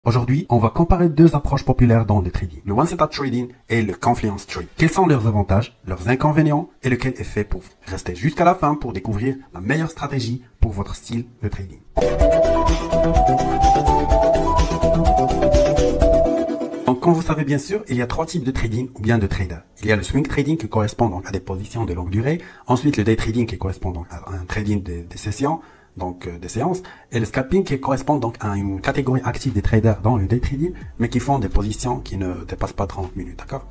Aujourd'hui, on va comparer deux approches populaires dans le trading, le One Setup Trading et le Confluence Trading. Quels sont leurs avantages, leurs inconvénients et lequel est fait pour vous. Restez jusqu'à la fin pour découvrir la meilleure stratégie pour votre style de trading. Donc, comme vous savez bien sûr, il y a trois types de trading ou bien de traders. Il y a le swing trading qui correspond donc à des positions de longue durée. Ensuite, le day trading qui correspond donc à un trading des sessions. Donc des séances, et le scalping qui correspond donc à une catégorie active des traders dans le day trading, mais qui font des positions qui ne dépassent pas 30 minutes, d'accord?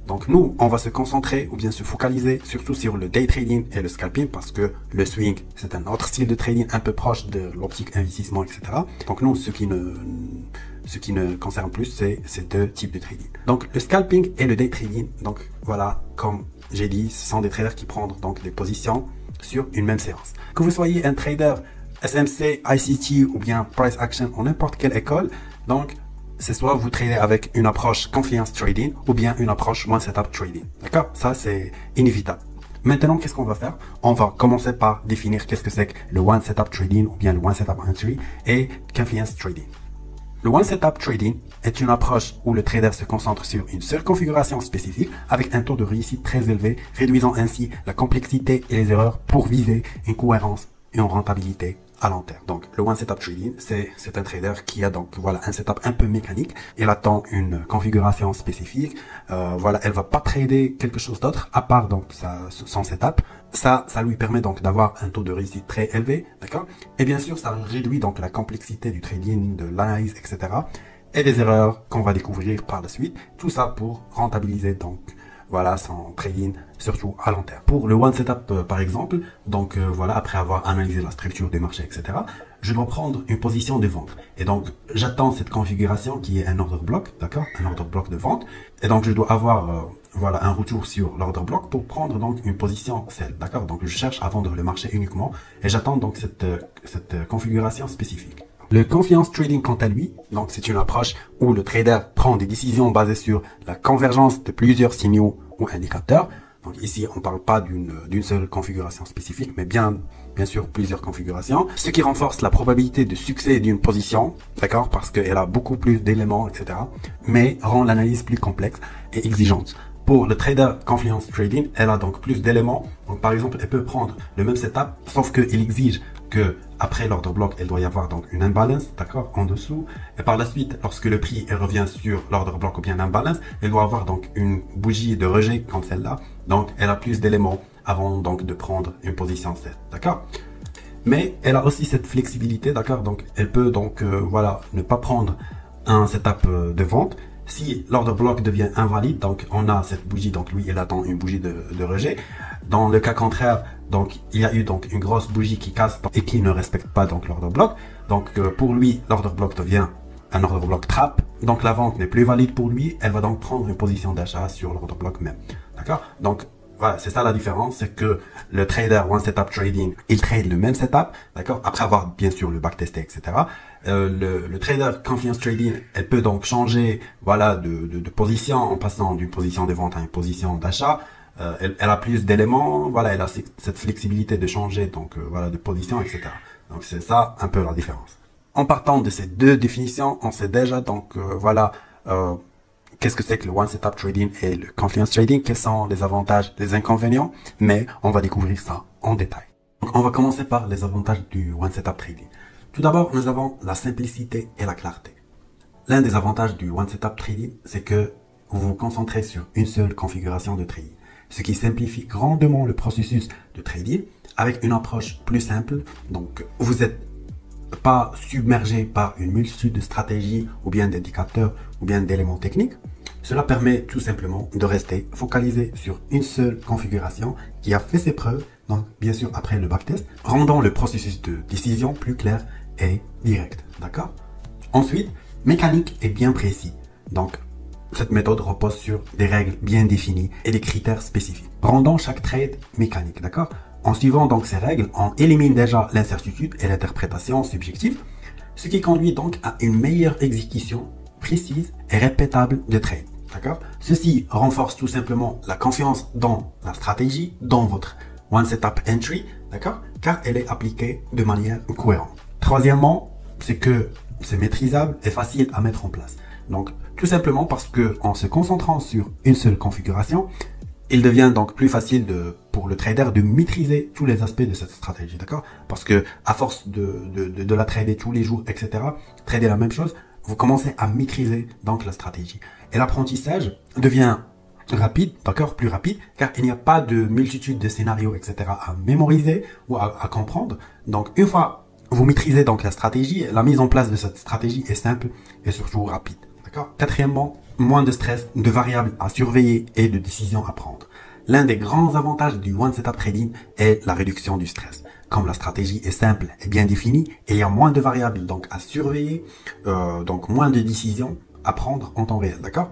Donc nous, on va se concentrer ou bien se focaliser surtout sur le day trading et le scalping parce que le swing, c'est un autre style de trading un peu proche de l'optique investissement, etc. Donc nous, ce qui ne concerne plus, c'est ces deux types de trading. Donc le scalping et le day trading, donc voilà, comme j'ai dit, ce sont des traders qui prennent donc des positions sur une même séance. Que vous soyez un trader SMC, ICT ou bien Price Action ou n'importe quelle école, donc c'est soit vous tradez avec une approche Confluence Trading ou bien une approche One Setup Trading. D'accord? Ça c'est inévitable. Maintenant, qu'est-ce qu'on va faire? On va commencer par définir qu'est-ce que c'est que le One Setup Trading ou bien le One Setup Entry et Confluence Trading. Le One Setup Trading est une approche où le trader se concentre sur une seule configuration spécifique avec un taux de réussite très élevé, réduisant ainsi la complexité et les erreurs pour viser une cohérence et une rentabilité à long terme. Donc, le One Setup Trading, c'est un trader qui a donc, voilà, un setup un peu mécanique. Il attend une configuration spécifique. Voilà, elle va pas trader quelque chose d'autre à part donc son setup. Ça lui permet donc d'avoir un taux de réussite très élevé, d'accord? Et bien sûr, ça réduit donc la complexité du trading, de l'analyse, etc. Et des erreurs qu'on va découvrir par la suite. Tout ça pour rentabiliser donc, voilà, son trading, surtout à long terme. Pour le One Setup, par exemple, donc voilà, après avoir analysé la structure des marchés, etc., je dois prendre une position de vente. Et donc, j'attends cette configuration qui est un order block, d'accord? Un order block de vente. Et donc, je dois avoir, voilà, un retour sur l'order block pour prendre donc une position sell, d'accord? Donc, je cherche à vendre le marché uniquement et j'attends donc cette configuration spécifique. Le Confluence Trading, quant à lui, donc c'est une approche où le trader prend des décisions basées sur la convergence de plusieurs signaux ou indicateurs. Donc ici, on ne parle pas d'une seule configuration spécifique, mais bien sûr plusieurs configurations, ce qui renforce la probabilité de succès d'une position, d'accord, parce qu'elle a beaucoup plus d'éléments, etc., mais rend l'analyse plus complexe et exigeante. Pour le trader Confluence Trading, elle a donc plus d'éléments. Donc par exemple, elle peut prendre le même setup, sauf qu'il exige que après l'order block, elle doit y avoir donc une imbalance, d'accord, en dessous. Et par la suite, lorsque le prix revient sur l'order block ou bien l'imbalance, elle doit avoir donc une bougie de rejet comme celle-là. Donc elle a plus d'éléments avant donc de prendre une position sell, d'accord. Mais elle a aussi cette flexibilité, d'accord. Donc elle peut donc voilà, ne pas prendre un setup de vente. Si l'order block devient invalide, donc on a cette bougie, donc lui il attend une bougie de rejet. Dans le cas contraire, donc il y a eu donc une grosse bougie qui casse et qui ne respecte pas donc l'order block. Donc pour lui, l'order block devient un order block trap. Donc la vente n'est plus valide pour lui. Elle va donc prendre une position d'achat sur l'order block même. D'accord? Donc voilà, c'est ça la différence, c'est que le trader One Setup Trading, il trade le même setup, d'accord, après avoir bien sûr le backtesté, etc. Le trader Confluence Trading, elle peut donc changer, voilà, de position en passant d'une position de vente à une position d'achat. Elle a plus d'éléments, voilà, elle a cette flexibilité de changer donc voilà, de position, etc. Donc c'est ça un peu la différence. En partant de ces deux définitions, on sait déjà donc voilà. Qu'est-ce que c'est que le One Setup Trading et le Confluence Trading? Quels sont les avantages, les inconvénients? Mais on va découvrir ça en détail. Donc, on va commencer par les avantages du One Setup Trading. Tout d'abord, nous avons la simplicité et la clarté. L'un des avantages du One Setup Trading, c'est que vous vous concentrez sur une seule configuration de trading, ce qui simplifie grandement le processus de trading avec une approche plus simple. Donc, vous n'êtes pas submergé par une multitude de stratégies ou bien d'indicateurs ou bien d'éléments techniques. Cela permet tout simplement de rester focalisé sur une seule configuration qui a fait ses preuves, donc bien sûr après le backtest, rendant le processus de décision plus clair et direct. D'accord? Ensuite, mécanique et bien précis. Donc, cette méthode repose sur des règles bien définies et des critères spécifiques, rendant chaque trade mécanique. D'accord? En suivant donc ces règles, on élimine déjà l'incertitude et l'interprétation subjective, ce qui conduit donc à une meilleure exécution précise et répétable de trade. D'accord? Ceci renforce tout simplement la confiance dans la stratégie, dans votre One Setup Entry, d'accord? Car elle est appliquée de manière cohérente. Troisièmement, c'est que c'est maîtrisable et facile à mettre en place. Donc, tout simplement parce que en se concentrant sur une seule configuration, il devient donc plus facile pour le trader de maîtriser tous les aspects de cette stratégie, d'accord? Parce que à force de la trader tous les jours, etc., trader la même chose, vous commencez à maîtriser donc la stratégie. Et l'apprentissage devient rapide, d'accord, plus rapide, car il n'y a pas de multitude de scénarios, etc. à mémoriser ou à comprendre. Donc, une fois vous maîtrisez donc la stratégie, la mise en place de cette stratégie est simple et surtout rapide, d'accord? Quatrièmement, moins de stress, de variables à surveiller et de décisions à prendre. L'un des grands avantages du One Setup Trading est la réduction du stress. Comme la stratégie est simple et bien définie, et il y a moins de variables donc à surveiller, donc moins de décisions à prendre en temps réel, d'accord?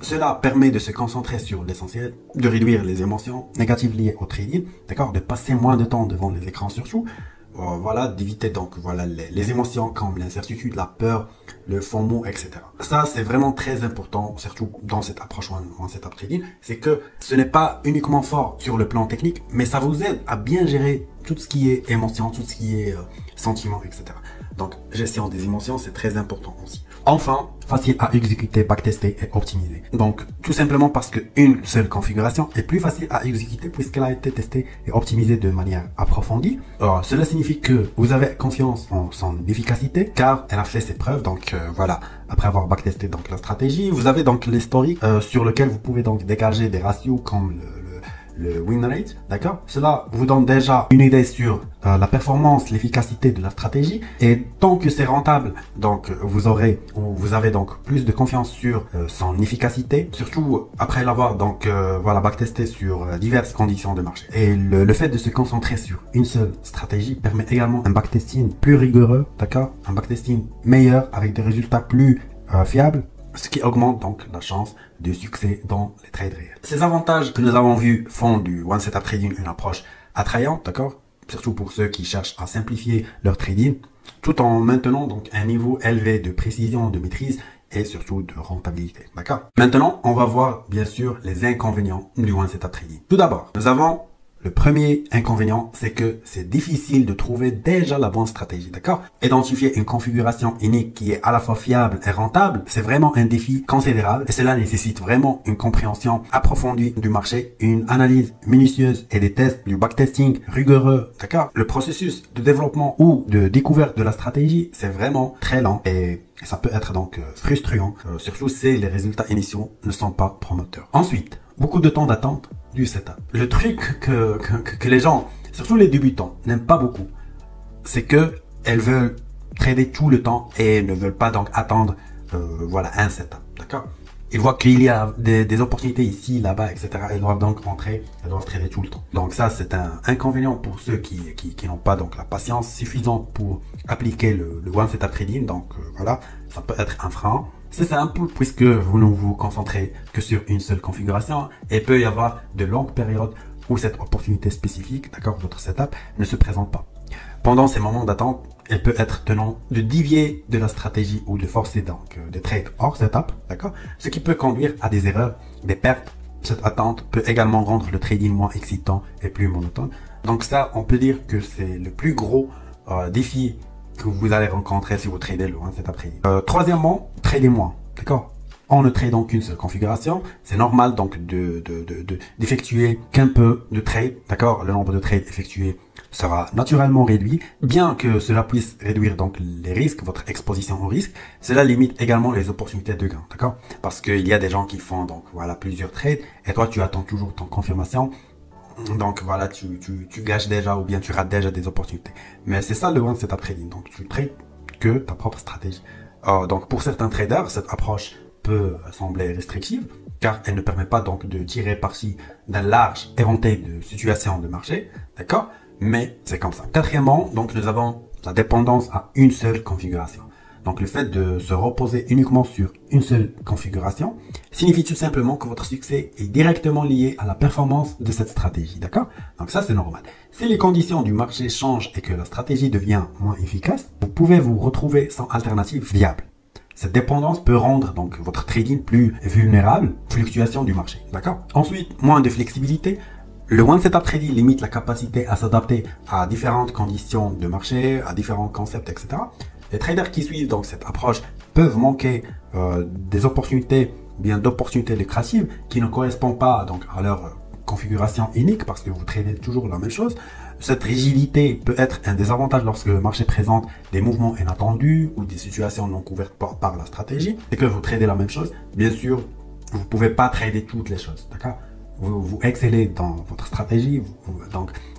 Cela permet de se concentrer sur l'essentiel, de réduire les émotions négatives liées au trading, d'accord, de passer moins de temps devant les écrans surtout, voilà, d'éviter donc voilà les émotions comme l'incertitude, la peur, le FOMO, etc. Ça c'est vraiment très important, surtout dans cette approche One Setup Trading, c'est que ce n'est pas uniquement fort sur le plan technique, mais ça vous aide à bien gérer tout ce qui est émotion, tout ce qui est sentiment, etc. Donc gestion des émotions, c'est très important aussi. Enfin, facile à exécuter, backtester et optimiser. Donc, tout simplement parce qu'une seule configuration est plus facile à exécuter puisqu'elle a été testée et optimisée de manière approfondie. Cela signifie que vous avez confiance en son efficacité car elle a fait ses preuves. Donc, voilà, après avoir backtesté donc la stratégie, vous avez donc l'historique sur lequel vous pouvez donc dégager des ratios comme le win rate, d'accord? Cela vous donne déjà une idée sur la performance, l'efficacité de la stratégie et tant que c'est rentable, donc vous avez donc plus de confiance sur son efficacité, surtout après l'avoir donc voilà backtesté sur diverses conditions de marché. Et le fait de se concentrer sur une seule stratégie permet également un backtesting plus rigoureux, d'accord? Un backtesting meilleur avec des résultats plus fiables, ce qui augmente donc la chance de succès dans les trades réels. Ces avantages que nous avons vus font du One Setup Trading une approche attrayante, d'accord? Surtout pour ceux qui cherchent à simplifier leur trading, tout en maintenant donc un niveau élevé de précision, de maîtrise et surtout de rentabilité, d'accord? Maintenant, on va voir bien sûr les inconvénients du One Setup Trading. Tout d'abord, nous avons le premier inconvénient, c'est que c'est difficile de trouver déjà la bonne stratégie, d'accord? Identifier une configuration unique qui est à la fois fiable et rentable, c'est vraiment un défi considérable et cela nécessite vraiment une compréhension approfondie du marché, une analyse minutieuse et des tests, du backtesting rigoureux, d'accord? Le processus de développement ou de découverte de la stratégie, c'est vraiment très lent et ça peut être donc frustrant, surtout si les résultats initiaux ne sont pas promoteurs. Ensuite, beaucoup de temps d'attente du setup. Le truc que les gens, surtout les débutants, n'aiment pas beaucoup, c'est que elles veulent trader tout le temps et ne veulent pas donc attendre voilà un setup, d'accord? Ils voient qu'il y a des opportunités ici, là-bas, etc. Elles doivent donc rentrer, elles doivent trader tout le temps. Donc ça, c'est un inconvénient pour ceux qui n'ont pas donc la patience suffisante pour appliquer le One Setup Trading. Donc voilà, ça peut être un frein. C'est simple puisque vous ne vous concentrez que sur une seule configuration et il peut y avoir de longues périodes où cette opportunité spécifique, d'accord, votre setup, ne se présente pas. Pendant ces moments d'attente, elle peut être tenant de dévier de la stratégie ou de forcer donc des trades hors setup, d'accord, ce qui peut conduire à des erreurs, des pertes. Cette attente peut également rendre le trading moins excitant et plus monotone. Donc ça, on peut dire que c'est le plus gros défi que vous allez rencontrer si vous tradez le One Setup Trading. Troisièmement, tradez moins, d'accord? On ne trade donc qu'une seule configuration. C'est normal donc d'effectuer qu'un peu de trade, d'accord? Le nombre de trades effectués sera naturellement réduit, bien que cela puisse réduire donc les risques, votre exposition au risque. Cela limite également les opportunités de gain, d'accord? Parce qu'il y a des gens qui font donc voilà plusieurs trades et toi tu attends toujours ton confirmation. Donc voilà, tu gâches déjà ou bien tu rates déjà des opportunités. Mais c'est ça le One Setup Trading. Donc tu trades que ta propre stratégie. Donc pour certains traders, cette approche peut sembler restrictive car elle ne permet pas donc de tirer parti d'un large éventail de situations de marché, d'accord? Mais c'est comme ça. Quatrièmement, donc nous avons la dépendance à une seule configuration. Donc le fait de se reposer uniquement sur une seule configuration signifie tout simplement que votre succès est directement lié à la performance de cette stratégie, d'accord? Donc ça c'est normal. Si les conditions du marché changent et que la stratégie devient moins efficace, vous pouvez vous retrouver sans alternative viable. Cette dépendance peut rendre donc votre trading plus vulnérable aux fluctuations du marché, d'accord? Ensuite, moins de flexibilité. Le One Setup Trading limite la capacité à s'adapter à différentes conditions de marché, à différents concepts, etc. Les traders qui suivent donc cette approche peuvent manquer des opportunités, bien d'opportunités lucratives qui ne correspondent pas donc à leur configuration unique parce que vous tradez toujours la même chose. Cette rigidité peut être un désavantage lorsque le marché présente des mouvements inattendus ou des situations non couvertes par la stratégie. C'est que vous tradez la même chose. Bien sûr, vous ne pouvez pas trader toutes les choses, d'accord? Vous excellez dans votre stratégie,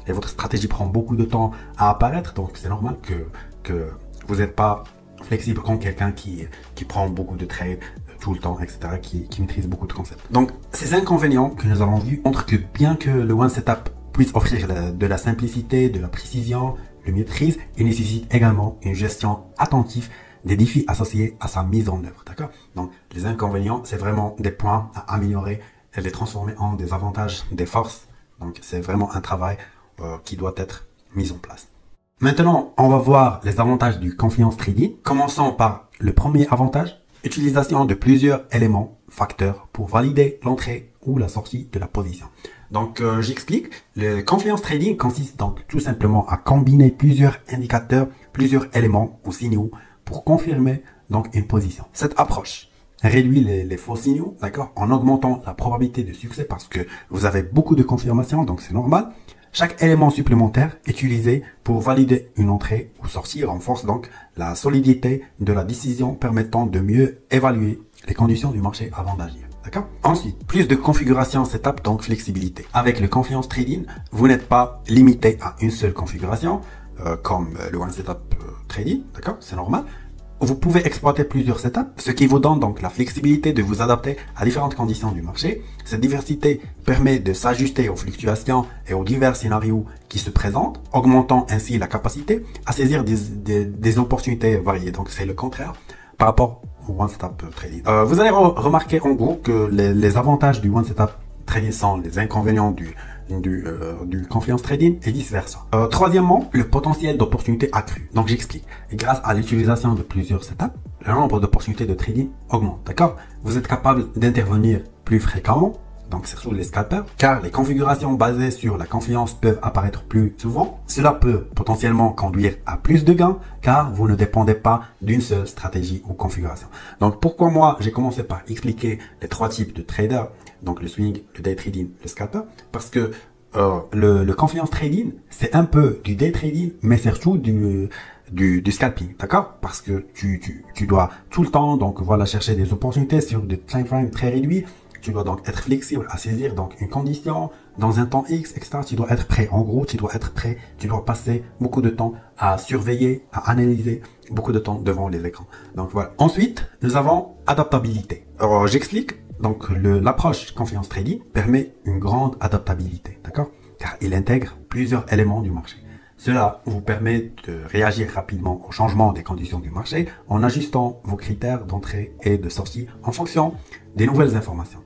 et votre stratégie prend beaucoup de temps à apparaître, donc c'est normal que vous n'êtes pas flexible comme quelqu'un qui prend beaucoup de trades tout le temps, etc., qui maîtrise beaucoup de concepts. Donc, ces inconvénients que nous avons vus montrent que bien que le One Setup puisse offrir de la simplicité, de la précision, de maîtrise, il nécessite également une gestion attentive des défis associés à sa mise en œuvre, d'accord? Donc, les inconvénients, c'est vraiment des points à améliorer et les transformer en des avantages, des forces. Donc, c'est vraiment un travail qui doit être mis en place. Maintenant, on va voir les avantages du Confiance Trading. Commençons par le premier avantage, utilisation de plusieurs éléments, facteurs pour valider l'entrée ou la sortie de la position. Donc, j'explique. Le Confiance Trading consiste donc tout simplement à combiner plusieurs indicateurs, plusieurs éléments ou signaux pour confirmer donc une position. Cette approche réduit les faux signaux, d'accord, en augmentant la probabilité de succès parce que vous avez beaucoup de confirmations, donc c'est normal. Chaque élément supplémentaire utilisé pour valider une entrée ou sortie renforce donc la solidité de la décision permettant de mieux évaluer les conditions du marché avant d'agir. D'accord? Ensuite, plus de configuration setup, donc flexibilité. Avec le Confiance Trading, vous n'êtes pas limité à une seule configuration, comme le One Setup Trading, d'accord? C'est normal. Vous pouvez exploiter plusieurs setups, ce qui vous donne donc la flexibilité de vous adapter à différentes conditions du marché. Cette diversité permet de s'ajuster aux fluctuations et aux divers scénarios qui se présentent, augmentant ainsi la capacité à saisir des opportunités variées. Donc c'est le contraire par rapport au One Setup Trading. Vous allez remarquer en gros que les avantages du One Setup Trading sont les inconvénients du Confiance Trading et vice versa. Troisièmement, le potentiel d'opportunités accru. Donc j'explique. Grâce à l'utilisation de plusieurs setups, le nombre d'opportunités de trading augmente. D'accord? Vous êtes capable d'intervenir plus fréquemment, donc surtout les scalpers, car les configurations basées sur la confiance peuvent apparaître plus souvent. Cela peut potentiellement conduire à plus de gains, car vous ne dépendez pas d'une seule stratégie ou configuration. Donc pourquoi moi j'ai commencé par expliquer les trois types de traders, donc le swing, le day trading, le scalper, parce que le Confiance Trading, c'est un peu du day trading, mais surtout du scalping, d'accord? Parce que tu dois tout le temps, donc voilà, chercher des opportunités sur des time frames très réduits. Tu dois donc être flexible à saisir donc une condition dans un temps X, etc. Tu dois être prêt. En gros, tu dois être prêt. Tu dois passer beaucoup de temps à surveiller, à analyser, beaucoup de temps devant les écrans. Donc voilà. Ensuite, nous avons adaptabilité. Alors, j'explique. Donc, l'approche Confiance Trading permet une grande adaptabilité, d'accord? Car il intègre plusieurs éléments du marché. Cela vous permet de réagir rapidement au changement des conditions du marché en ajustant vos critères d'entrée et de sortie en fonction des nouvelles informations.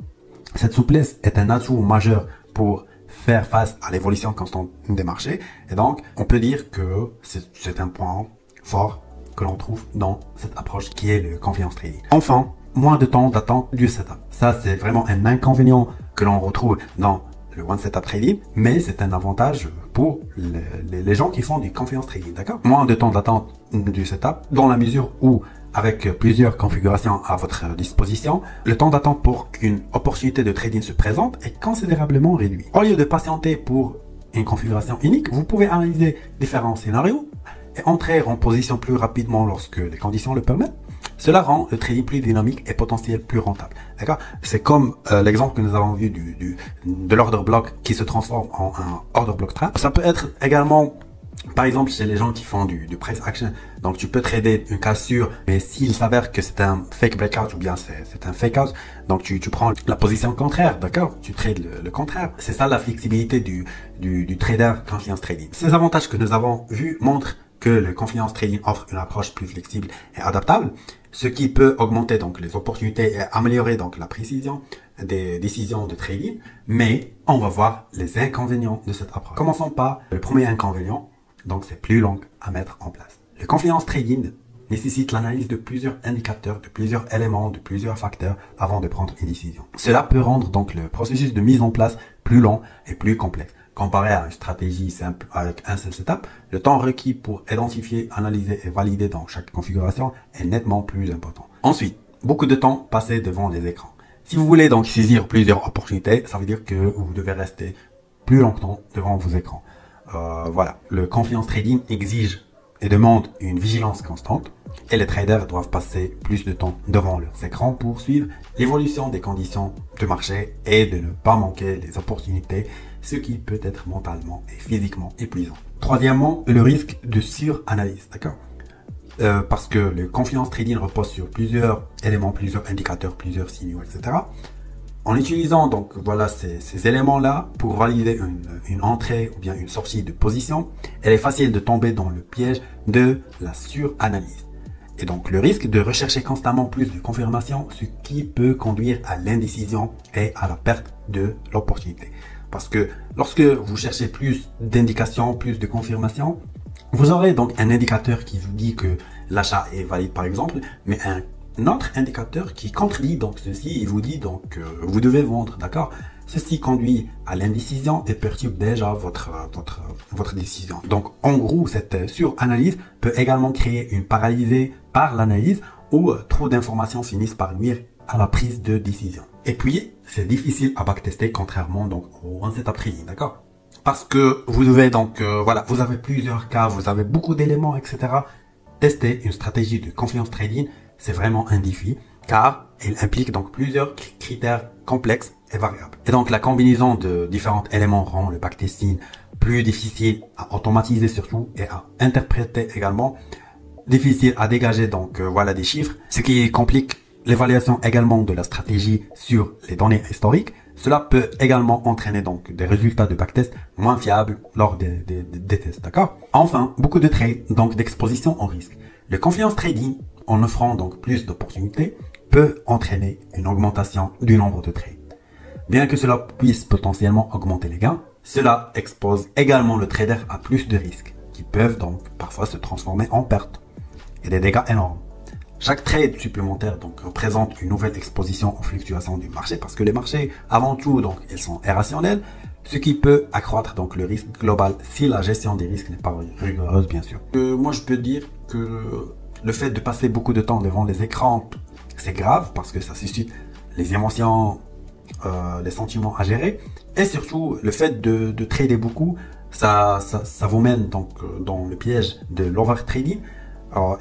Cette souplesse est un atout majeur pour faire face à l'évolution constante des marchés. Et donc, on peut dire que c'est un point fort que l'on trouve dans cette approche qui est le Confiance Trading. Enfin, moins de temps d'attente du setup. Ça, c'est vraiment un inconvénient que l'on retrouve dans le One Setup Trading, mais c'est un avantage pour les gens qui font du Confiance Trading, d'accord? Moins de temps d'attente du setup, dans la mesure où, avec plusieurs configurations à votre disposition, le temps d'attente pour qu'une opportunité de trading se présente est considérablement réduit. Au lieu de patienter pour une configuration unique, vous pouvez analyser différents scénarios et entrer en position plus rapidement lorsque les conditions le permettent. Cela rend le trading plus dynamique et potentiel plus rentable. D'accord? C'est comme l'exemple que nous avons vu de l'order block qui se transforme en un order block trap. Ça peut être également, par exemple, chez les gens qui font du price action. Donc, tu peux trader une cassure, mais s'il s'avère que c'est un fake breakout ou bien c'est un fake out, donc tu prends la position contraire, d'accord? Tu trades le contraire. C'est ça la flexibilité du trader Confiance Trading. Ces avantages que nous avons vus montrent que le Confiance Trading offre une approche plus flexible et adaptable, ce qui peut augmenter donc les opportunités et améliorer donc la précision des décisions de trading. Mais on va voir les inconvénients de cette approche. Commençons par le premier inconvénient, donc c'est plus long à mettre en place. Le Confiance Trading nécessite l'analyse de plusieurs indicateurs, de plusieurs éléments, de plusieurs facteurs avant de prendre une décision. Cela peut rendre donc le processus de mise en place plus long et plus complexe. Comparé à une stratégie simple avec un seul setup, le temps requis pour identifier, analyser et valider dans chaque configuration est nettement plus important. Ensuite, beaucoup de temps passé devant les écrans. Si vous voulez donc saisir plusieurs opportunités, ça veut dire que vous devez rester plus longtemps devant vos écrans. Voilà, le confiance trading exige et demande une vigilance constante et les traders doivent passer plus de temps devant leurs écrans pour suivre l'évolution des conditions de marché et de ne pas manquer les opportunités, ce qui peut être mentalement et physiquement épuisant. Troisièmement, le risque de suranalyse, d'accord? Parce que le confiance trading repose sur plusieurs éléments, plusieurs indicateurs, plusieurs signaux, etc. En utilisant donc voilà ces éléments-là pour valider une entrée ou bien une sortie de position, il est facile de tomber dans le piège de la suranalyse. Et donc le risque de rechercher constamment plus de confirmations, ce qui peut conduire à l'indécision et à la perte de l'opportunité. Parce que lorsque vous cherchez plus d'indications, plus de confirmations, vous aurez donc un indicateur qui vous dit que l'achat est valide par exemple, mais un autre indicateur qui contredit donc ceci et vous dit donc vous devez vendre, d'accord? Ceci conduit à l'indécision et perturbe déjà votre décision. Donc en gros, cette suranalyse peut également créer une paralysie par l'analyse où trop d'informations finissent par nuire à la prise de décision. Et puis, c'est difficile à backtester contrairement donc au one setup trading, d'accord? Parce que vous devez donc, voilà, vous avez plusieurs cas, vous avez beaucoup d'éléments, etc. Tester une stratégie de confiance trading, c'est vraiment un défi, car il implique donc plusieurs critères complexes et variables. Et donc la combinaison de différents éléments rend le backtesting plus difficile à automatiser surtout et à interpréter également, difficile à dégager donc voilà des chiffres, ce qui complique l'évaluation également de la stratégie sur les données historiques. Cela peut également entraîner donc des résultats de backtest moins fiables lors des tests, d'accord? Enfin, beaucoup de trades, donc d'exposition au risque. Le confiance trading, en offrant donc plus d'opportunités, peut entraîner une augmentation du nombre de trades. Bien que cela puisse potentiellement augmenter les gains, cela expose également le trader à plus de risques, qui peuvent donc parfois se transformer en pertes et des dégâts énormes. Chaque trade supplémentaire donc représente une nouvelle exposition aux fluctuations du marché parce que les marchés, avant tout, donc ils sont irrationnels, ce qui peut accroître donc le risque global si la gestion des risques n'est pas rigoureuse, bien sûr. Moi, je peux dire que le fait de passer beaucoup de temps devant les écrans, c'est grave parce que ça suscite les émotions, les sentiments à gérer, et surtout le fait de trader beaucoup, ça vous mène donc dans le piège de l'overtrading,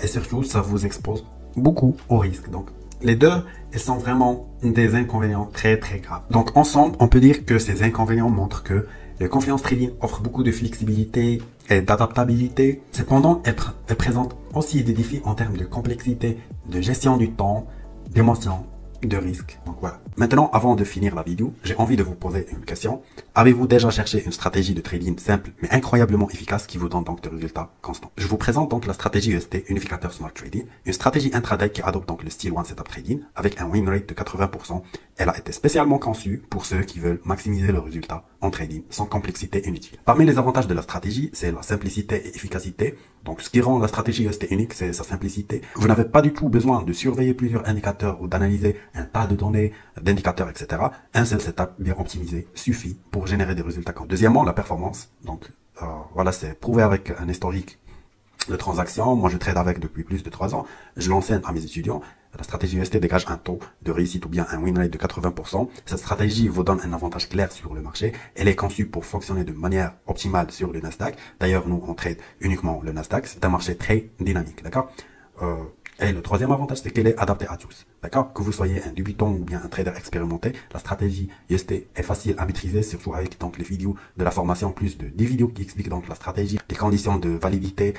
et surtout ça vous expose beaucoup au risque. Donc les deux, ils sont vraiment des inconvénients très graves. Donc ensemble, on peut dire que ces inconvénients montrent que le confiance trading offre beaucoup de flexibilité et d'adaptabilité. Cependant, elle présente aussi des défis en termes de complexité, de gestion du temps, d'émotion, de risque. Donc voilà. Maintenant, avant de finir la vidéo, j'ai envie de vous poser une question. Avez-vous déjà cherché une stratégie de trading simple mais incroyablement efficace qui vous donne donc des résultats constants? Je vous présente donc la stratégie UST Unificateur Smart Trading, une stratégie intraday qui adopte donc le style One Setup Trading avec un win rate de 80%. Elle a été spécialement conçue pour ceux qui veulent maximiser leurs résultats en trading sans complexité inutile. Parmi les avantages de la stratégie, c'est la simplicité et efficacité. Donc ce qui rend la stratégie UST unique, c'est sa simplicité. Vous n'avez pas du tout besoin de surveiller plusieurs indicateurs ou d'analyser un tas de données, d'indicateurs, etc. Un seul setup bien optimisé suffit pour générer des résultats. Deuxièmement, la performance. Donc voilà, c'est prouvé avec un historique de transactions. Moi, je trade avec depuis plus de 3 ans. Je l'enseigne à mes étudiants. La stratégie UST dégage un taux de réussite ou bien un win rate de 80%. Cette stratégie vous donne un avantage clair sur le marché. Elle est conçue pour fonctionner de manière optimale sur le Nasdaq. D'ailleurs, nous, on trade uniquement le Nasdaq. C'est un marché très dynamique, d'accord? Et le troisième avantage, c'est qu'elle est adaptée à tous. D'accord? Que vous soyez un débutant ou bien un trader expérimenté, la stratégie UST est facile à maîtriser, surtout avec donc les vidéos de la formation, plus de 10 vidéos qui expliquent donc la stratégie, les conditions de validité,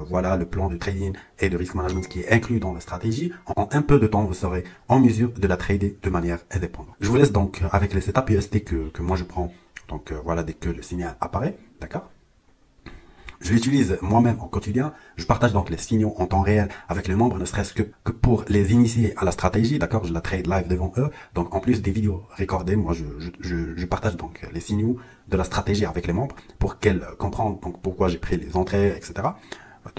voilà, le plan de trading et de risk management qui est inclus dans la stratégie. En un peu de temps, vous serez en mesure de la trader de manière indépendante. Je vous laisse donc avec les setups UST que moi je prends, donc voilà, dès que le signal apparaît, d'accord? Je l'utilise moi-même au quotidien. Je partage donc les signaux en temps réel avec les membres, ne serait-ce que pour les initier à la stratégie, d'accord? Je la trade live devant eux. Donc, en plus des vidéos recordées, moi, je partage donc les signaux de la stratégie avec les membres pour qu'elles comprennent donc pourquoi j'ai pris les entrées, etc.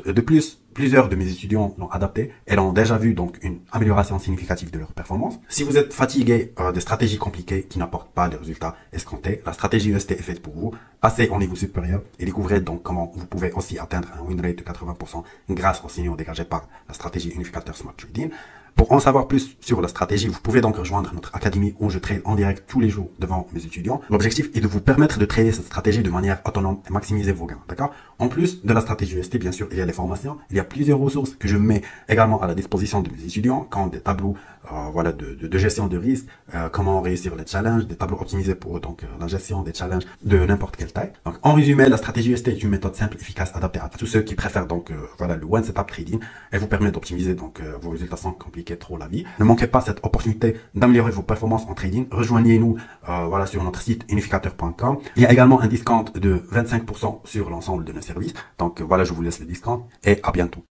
De plus, plusieurs de mes étudiants l'ont adapté et l'ont déjà vu donc une amélioration significative de leur performance. Si vous êtes fatigué des stratégies compliquées qui n'apportent pas de résultats escomptés, la stratégie UST est faite pour vous. Passez au niveau supérieur et découvrez donc comment vous pouvez aussi atteindre un win rate de 80% grâce aux signaux dégagés par la stratégie unificateur Smart Trading. Pour en savoir plus sur la stratégie, vous pouvez donc rejoindre notre académie où je trade en direct tous les jours devant mes étudiants. L'objectif est de vous permettre de trader cette stratégie de manière autonome et maximiser vos gains, d'accord? En plus de la stratégie UST, bien sûr, il y a les formations, il y a plusieurs ressources que je mets également à la disposition de mes étudiants, comme des tableaux voilà, de gestion de risque, comment réussir les challenges, des tableaux optimisés pour donc la gestion des challenges de n'importe quelle taille. Donc, en résumé, la stratégie UST est une méthode simple, efficace, adaptée à tous ceux qui préfèrent donc voilà le one setup trading. Elle vous permet d'optimiser donc vos résultats sans compliquer trop la vie. Ne manquez pas cette opportunité d'améliorer vos performances en trading. Rejoignez-nous voilà sur notre site unificateur.com. Il y a également un discount de 25% sur l'ensemble de nos services. Donc voilà, je vous laisse le discount et à bientôt.